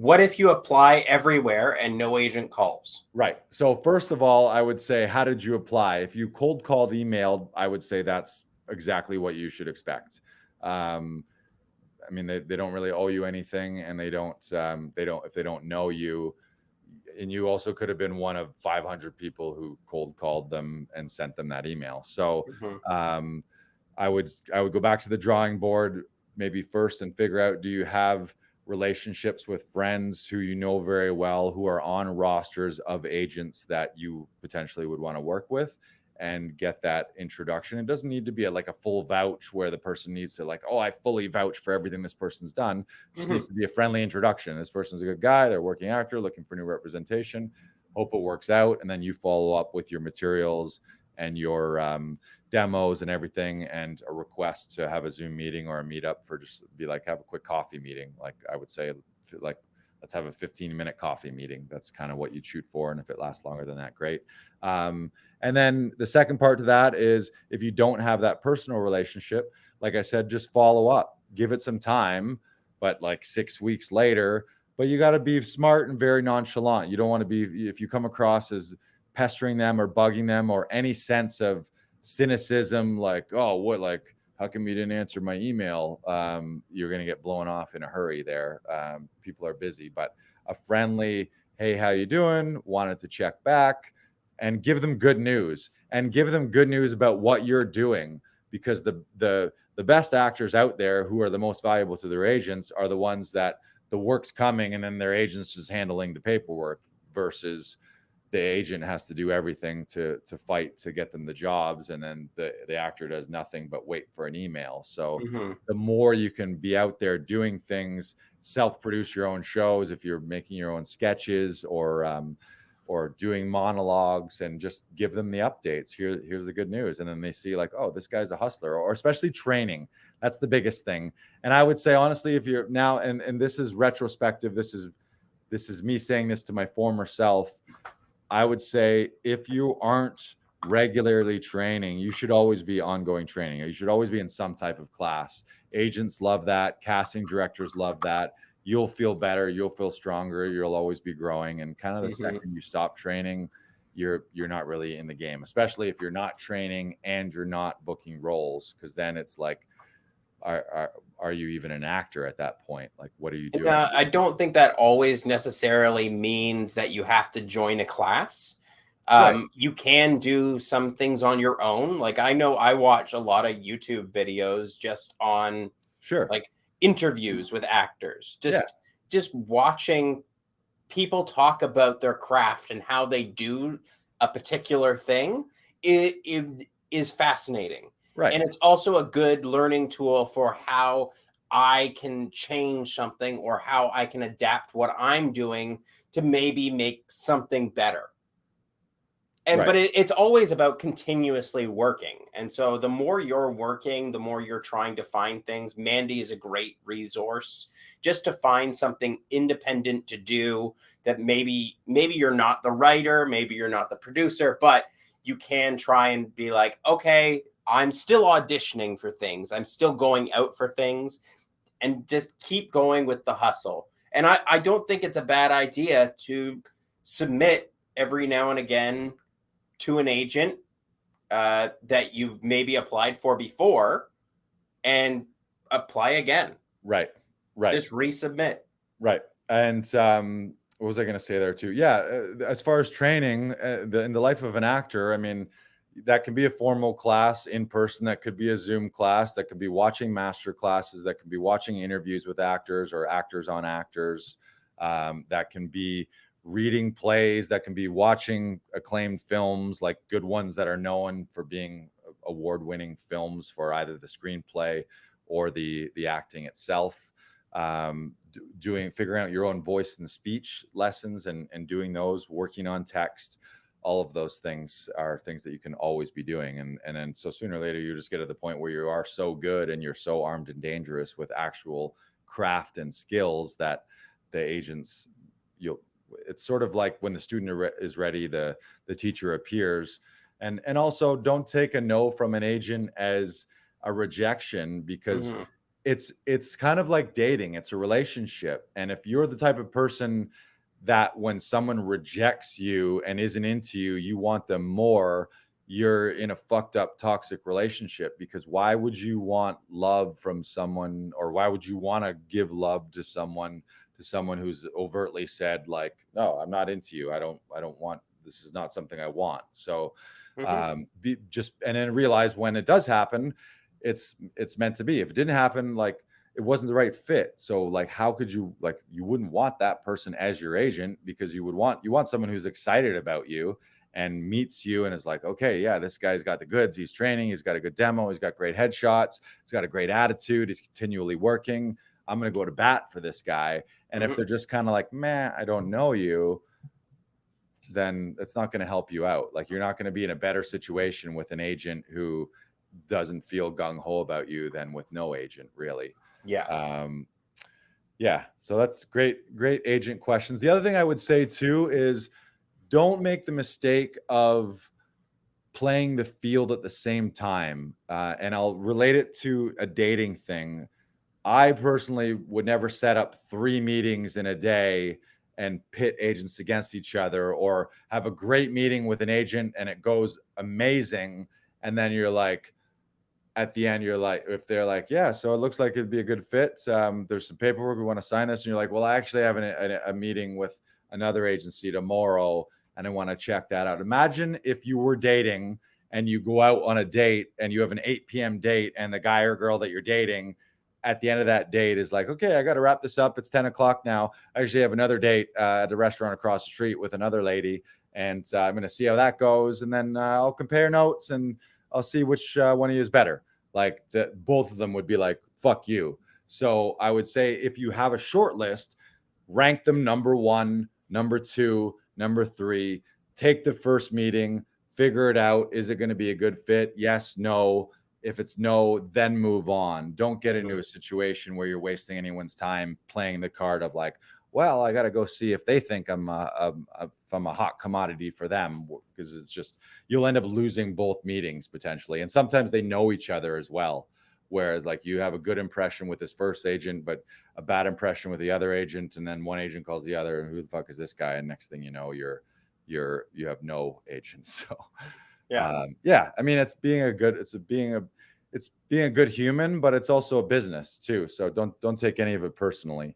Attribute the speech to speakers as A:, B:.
A: What if you apply everywhere and no agent calls?
B: Right. So first of all, I would say, how did you apply? If you cold called, emailed, I would say that's exactly what you should expect. Um, I mean, they don't really owe you anything, and if they don't know you, and you also could have been one of 500 people who cold called them and sent them that email. So
A: Mhm.
B: um, I would go back to the drawing board maybe first and figure out, do you have relationships with friends who you know very well who are on rosters of agents that you potentially would want to work with, and get that introduction. It doesn't need to be like a full vouch where the person needs to like, oh, I fully vouch for everything this person's done. It just needs to be a friendly introduction. This person's a good guy, they're a working actor looking for new representation. Hope it works out. And then you follow up with your materials and your demos and everything, and a request to have a Zoom meeting or a meetup for just be like, have a quick coffee meeting. Like I would say, like, let's have a 15-minute coffee meeting. That's kind of what you'd shoot for. And if it lasts longer than that, great. And then the second part to that is, if you don't have that personal relationship, like I said, just follow up, give it some time, but like 6 weeks later. But you got to be smart and very nonchalant. You don't want to be, if you come across as pestering them or bugging them, or any sense of cynicism, like, oh, what, like, how come you didn't answer my email? You're going to get blown off in a hurry there. People are busy. But a friendly, hey, how you doing? Wanted to check back, and give them good news, and give them good news about what you're doing, because the best actors out there who are the most valuable to their agents are the ones that the work's coming and then their agent's just handling the paperwork, versus the agent has to do everything to fight to get them the jobs, and then the actor does nothing but wait for an email. So
A: Mhm.
B: the more you can be out there doing things, self-produce your own shows if you're making your own sketches, or doing monologues, and just give them the updates. Here's the good news. And then they see like, oh, this guy's a hustler. Or especially training. That's the biggest thing. And I would say, honestly, if you're now, and this is retrospective, this is me saying this to my former self, I would say, if you aren't regularly training, you should always be ongoing training. You should always be in some type of class. Agents love that. Casting directors love that. You'll feel better. You'll feel stronger. You'll always be growing. And kind of the
A: Mhm.
B: second you stop training, you're not really in the game, especially if you're not training and you're not booking roles, because then it's like, are you even an actor at that point? Like, what are you
A: And,
B: doing?
A: I don't think that always necessarily means that you have to join a class.
B: Right.
A: You can do some things on your own. Like I know I watch a lot of YouTube videos just on
B: Sure.
A: like interviews with actors.
B: Yeah.
A: Just watching people talk about their craft and how they do a particular thing. It is fascinating.
B: Right.
A: And it's also a good learning tool for how I can change something or how I can adapt what I'm doing to maybe make something better. And
B: Right.
A: but it's always about continuously working. And so the more you're working, the more you're trying to find things. Mandy is a great resource just to find something independent to do, that maybe you're not the writer, maybe you're not the producer, but you can try and be like, okay, I'm still auditioning for things. I'm still going out for things, and just keep going with the hustle. And I don't think it's a bad idea to submit every now and again to an agent that you've maybe applied for before, and apply again.
B: Right. Right.
A: Just resubmit.
B: Right. And what was I going to say there too? Yeah. As far as training, in the life of an actor, I mean, that can be a formal class in person. That could be a Zoom class. That could be watching master classes. That could be watching interviews with actors or actors on actors. That can be reading plays. That can be watching acclaimed films, like good ones that are known for being award-winning films for either the screenplay or the acting itself. Figuring out your own voice and speech lessons, and doing those, working on text. All of those things are things that you can always be doing. And then so sooner or later you just get to the point where you are so good and you're so armed and dangerous with actual craft and skills that the agents, it's sort of like when the student is ready, the teacher appears. And also, don't take a no from an agent as a rejection, because
A: Mhm.
B: it's kind of like dating. It's a relationship. And if you're the type of person that when someone rejects you and isn't into you, you want them more, you're in a fucked up toxic relationship. Because why would you want love from someone, or why would you want to give love to someone who's overtly said like, no, I'm not into you. I don't want, this is not something I want. So
A: Hmm.
B: be just, and then realize when it does happen, it's meant to be. If it didn't happen, like it wasn't the right fit. So like, how could you, like, you wouldn't want that person as your agent, because you want someone who's excited about you and meets you and is like, okay, yeah, this guy's got the goods. He's training. He's got a good demo. He's got great headshots. He's got a great attitude. He's continually working. I'm going to go to bat for this guy. And if
A: Hmm.
B: they're just kind of like, man, I don't know you, then it's not going to help you out. Like, you're not going to be in a better situation with an agent who doesn't feel gung-ho about you than with no agent, really.
A: Yeah.
B: um yeah, so that's great agent questions. The other thing I would say too is, don't make the mistake of playing the field at the same time. And I'll relate it to a dating thing. I personally would never set up 3 meetings in a day and pit agents against each other, or have a great meeting with an agent and it goes amazing. And then you're like, at the end, you're like, if they're like, yeah, so it looks like it'd be a good fit. There's some paperwork. We want to sign this. And you're like, well, I actually have a meeting with another agency tomorrow and I want to check that out. Imagine if you were dating and you go out on a date and you have an 8 p.m. date, and the guy or girl that you're dating at the end of that date is like, okay, I got to wrap this up. It's 10 o'clock now. I actually have another date at the restaurant across the street with another lady. And I'm going to see how that goes. And then I'll compare notes and I'll see which one of you is better. Like, that both of them would be like, fuck you. So I would say, if you have a short list, rank them number 1, number 2, number 3, take the first meeting, figure it out. Is it going to be a good fit? Yes, no. If it's no, then move on. Don't get into
A: Hmm.
B: a situation where you're wasting anyone's time playing the card of like, well, I got to go see if they think I'm if I'm a hot commodity for them, because it's just, you'll end up losing both meetings potentially. And sometimes they know each other as well, where like you have a good impression with this first agent, but a bad impression with the other agent, and then one agent calls the other, who the fuck is this guy? And next thing you know, you have no agents. So
A: Yeah.
B: yeah, I mean, it's being a good human, but it's also a business too. So don't take any of it personally.